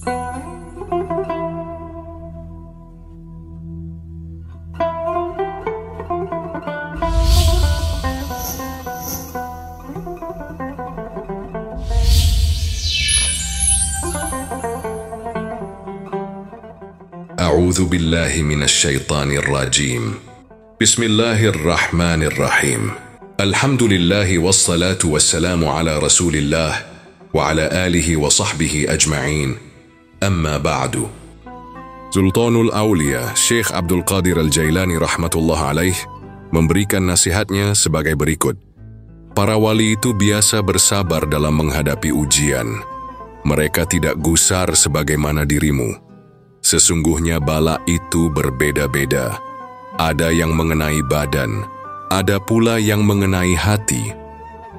A'udzu billahi minasyaitonir rajim. Bismillahirrahmanirrahim. Alhamdulillahi wassalatu wassalamu ala Rasulillah wa ala alihi wa sahbihi ajma'in. Amma ba'du. Sultanul Aulia Syekh Abdul Qadir Al-Jailani rahmatullah alaih memberikan nasihatnya sebagai berikut. Para wali itu biasa bersabar dalam menghadapi ujian. Mereka tidak gusar sebagaimana dirimu. Sesungguhnya bala itu berbeda-beda. Ada yang mengenai badan, ada pula yang mengenai hati.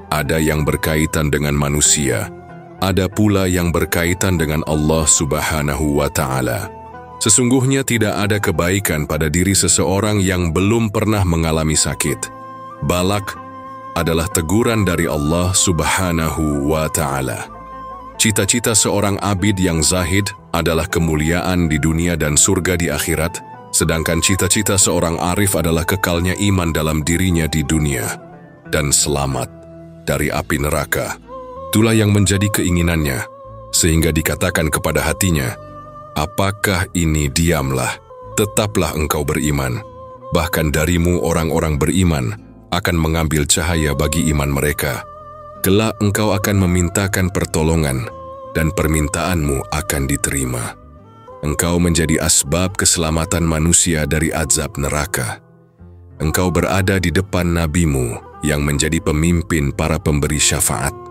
Ada yang berkaitan dengan manusia, ada pula yang berkaitan dengan Allah Subhanahu wa Ta'ala. Sesungguhnya tidak ada kebaikan pada diri seseorang yang belum pernah mengalami sakit. Balak adalah teguran dari Allah Subhanahu wa Ta'ala. Cita-cita seorang abid yang zahid adalah kemuliaan di dunia dan surga di akhirat, sedangkan cita-cita seorang arif adalah kekalnya iman dalam dirinya di dunia dan selamat dari api neraka. Itulah yang menjadi keinginannya, sehingga dikatakan kepada hatinya, apakah ini diamlah, tetaplah engkau beriman. Bahkan darimu orang-orang beriman akan mengambil cahaya bagi iman mereka. Kelak engkau akan memintakan pertolongan dan permintaanmu akan diterima. Engkau menjadi asbab keselamatan manusia dari azab neraka. Engkau berada di depan nabimu yang menjadi pemimpin para pemberi syafaat.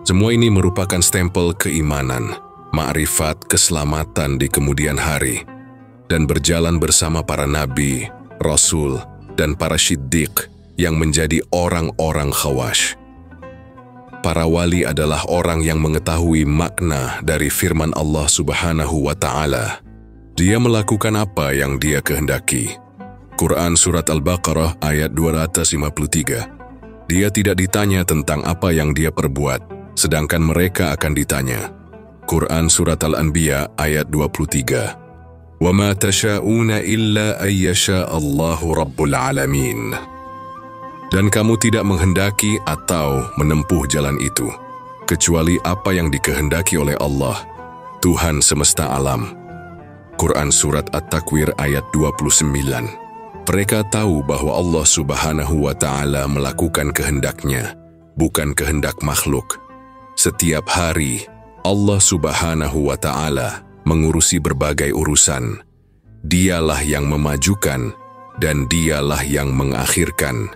Semua ini merupakan stempel keimanan, ma'rifat, keselamatan di kemudian hari, dan berjalan bersama para nabi, rasul, dan para syiddiq yang menjadi orang-orang khawash. Para wali adalah orang yang mengetahui makna dari firman Allah Subhanahu wa Ta'ala. Dia melakukan apa yang dia kehendaki. Quran Surat Al-Baqarah ayat 253. Dia tidak ditanya tentang apa yang dia perbuat, sedangkan mereka akan ditanya. Quran Surat Al-Anbiya ayat 23. Wa ma tasha'una illa ayyasha Allahu Rabbul Alamin. Dan kamu tidak menghendaki atau menempuh jalan itu, kecuali apa yang dikehendaki oleh Allah, Tuhan semesta alam. Quran Surat At-Takwir ayat 29. Mereka tahu bahwa Allah Subhanahu wa Ta'ala melakukan kehendaknya, bukan kehendak makhluk. Setiap hari, Allah Subhanahu wa Ta'ala mengurusi berbagai urusan. Dialah yang memajukan, dan dialah yang mengakhirkan.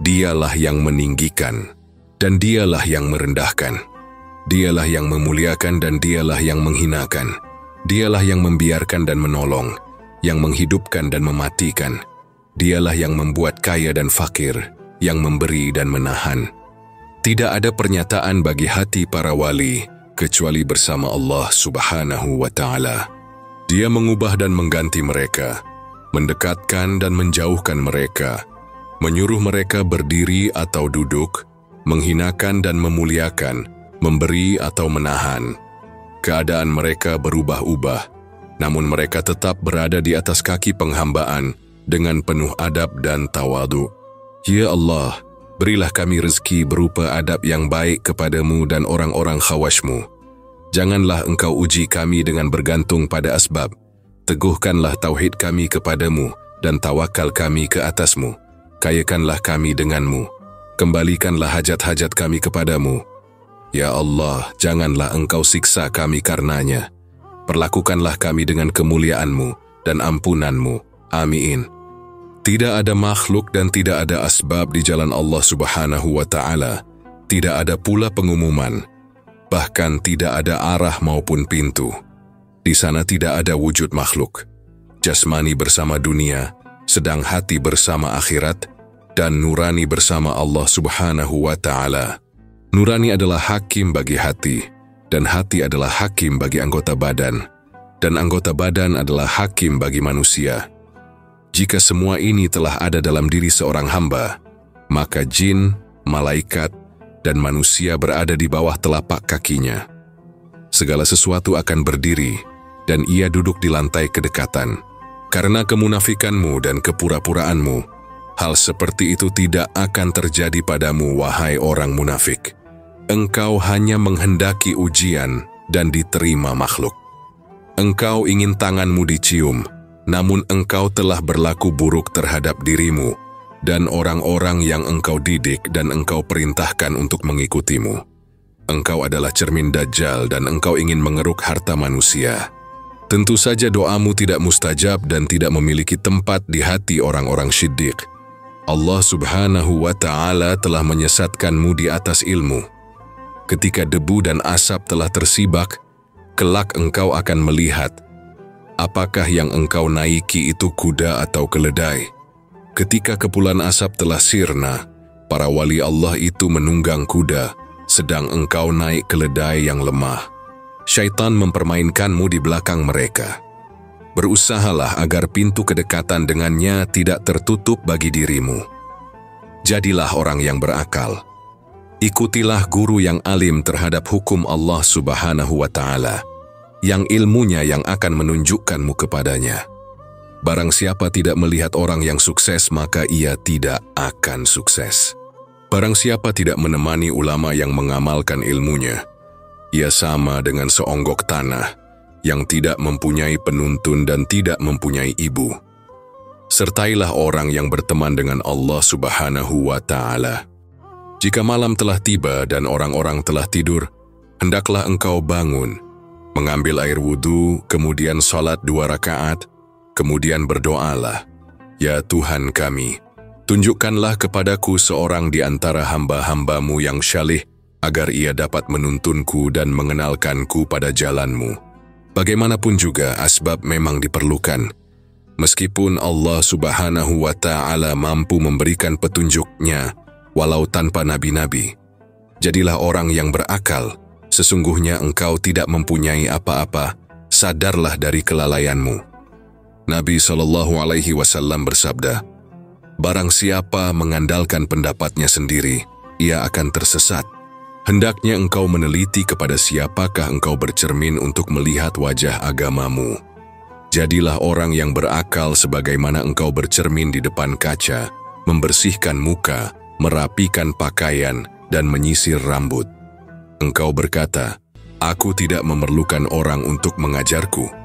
Dialah yang meninggikan, dan dialah yang merendahkan. Dialah yang memuliakan dan dialah yang menghinakan. Dialah yang membiarkan dan menolong, yang menghidupkan dan mematikan. Dialah yang membuat kaya dan fakir, yang memberi dan menahan. Tidak ada pernyataan bagi hati para wali, kecuali bersama Allah Subhanahu wa Ta'ala. Dia mengubah dan mengganti mereka, mendekatkan dan menjauhkan mereka, menyuruh mereka berdiri atau duduk, menghinakan dan memuliakan, memberi atau menahan. Keadaan mereka berubah-ubah, namun mereka tetap berada di atas kaki penghambaan dengan penuh adab dan tawadu. Ya Allah, berilah kami rezeki berupa adab yang baik kepadamu dan orang-orang khawashmu. Janganlah engkau uji kami dengan bergantung pada asbab. Teguhkanlah tauhid kami kepadamu dan tawakal kami ke atasmu. Kayakanlah kami denganmu, kembalikanlah hajat-hajat kami kepadamu. Ya Allah, janganlah engkau siksa kami karenanya. Perlakukanlah kami dengan kemuliaanmu dan ampunanmu. Amin. Tidak ada makhluk dan tidak ada asbab di jalan Allah Subhanahu wa Ta'ala. Tidak ada pula pengumuman. Bahkan tidak ada arah maupun pintu. Di sana tidak ada wujud makhluk. Jasmani bersama dunia, sedang hati bersama akhirat, dan nurani bersama Allah Subhanahu wa Ta'ala. Nurani adalah hakim bagi hati, dan hati adalah hakim bagi anggota badan, dan anggota badan adalah hakim bagi manusia. Jika semua ini telah ada dalam diri seorang hamba, maka jin, malaikat, dan manusia berada di bawah telapak kakinya. Segala sesuatu akan berdiri dan ia duduk di lantai kedekatan. Karena kemunafikanmu dan kepura-puraanmu, hal seperti itu tidak akan terjadi padamu, wahai orang munafik. Engkau hanya menghendaki ujian dan diterima makhluk. Engkau ingin tanganmu dicium, namun engkau telah berlaku buruk terhadap dirimu dan orang-orang yang engkau didik dan engkau perintahkan untuk mengikutimu. Engkau adalah cermin Dajjal dan engkau ingin mengeruk harta manusia. Tentu saja doamu tidak mustajab dan tidak memiliki tempat di hati orang-orang syiddiq. Allah Subhanahu wa Ta'ala telah menyesatkanmu di atas ilmu. Ketika debu dan asap telah tersibak, kelak engkau akan melihat apakah yang engkau naiki itu kuda atau keledai. Ketika kepulan asap telah sirna, para wali Allah itu menunggang kuda, sedang engkau naik keledai yang lemah. Syaitan mempermainkanmu di belakang mereka. Berusahalah agar pintu kedekatan dengannya tidak tertutup bagi dirimu. Jadilah orang yang berakal. Ikutilah guru yang alim terhadap hukum Allah Subhanahu wa Ta'ala, yang ilmunya yang akan menunjukkanmu kepadanya. Barang siapa tidak melihat orang yang sukses, maka ia tidak akan sukses. Barang siapa tidak menemani ulama yang mengamalkan ilmunya, ia sama dengan seonggok tanah yang tidak mempunyai penuntun dan tidak mempunyai ibu. Sertailah orang yang berteman dengan Allah Subhanahu wa Ta'ala. Jika malam telah tiba dan orang-orang telah tidur, hendaklah engkau bangun, mengambil air wudhu, kemudian salat 2 rakaat, kemudian berdoalah, "Ya Tuhan kami, tunjukkanlah kepadaku seorang di antara hamba-hambamu yang syalih, agar ia dapat menuntunku dan mengenalkanku pada jalanmu." Bagaimanapun juga asbab memang diperlukan. Meskipun Allah Subhanahu wa Ta'ala mampu memberikan petunjuknya, walau tanpa nabi-nabi. Jadilah orang yang berakal, sesungguhnya engkau tidak mempunyai apa-apa, sadarlah dari kelalaianmu. Nabi SAW bersabda, "Barang siapa mengandalkan pendapatnya sendiri, ia akan tersesat. Hendaknya engkau meneliti kepada siapakah engkau bercermin untuk melihat wajah agamamu. Jadilah orang yang berakal sebagaimana engkau bercermin di depan kaca, membersihkan muka, merapikan pakaian, dan menyisir rambut. Engkau berkata, 'Aku tidak memerlukan orang untuk mengajarku.'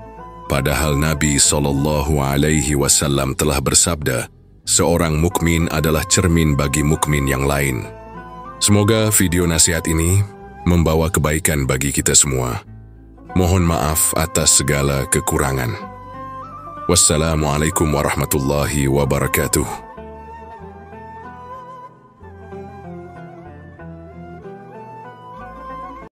Padahal Nabi SAW telah bersabda, seorang mukmin adalah cermin bagi mukmin yang lain." Semoga video nasihat ini membawa kebaikan bagi kita semua. Mohon maaf atas segala kekurangan. Wassalamualaikum warahmatullahi wabarakatuh.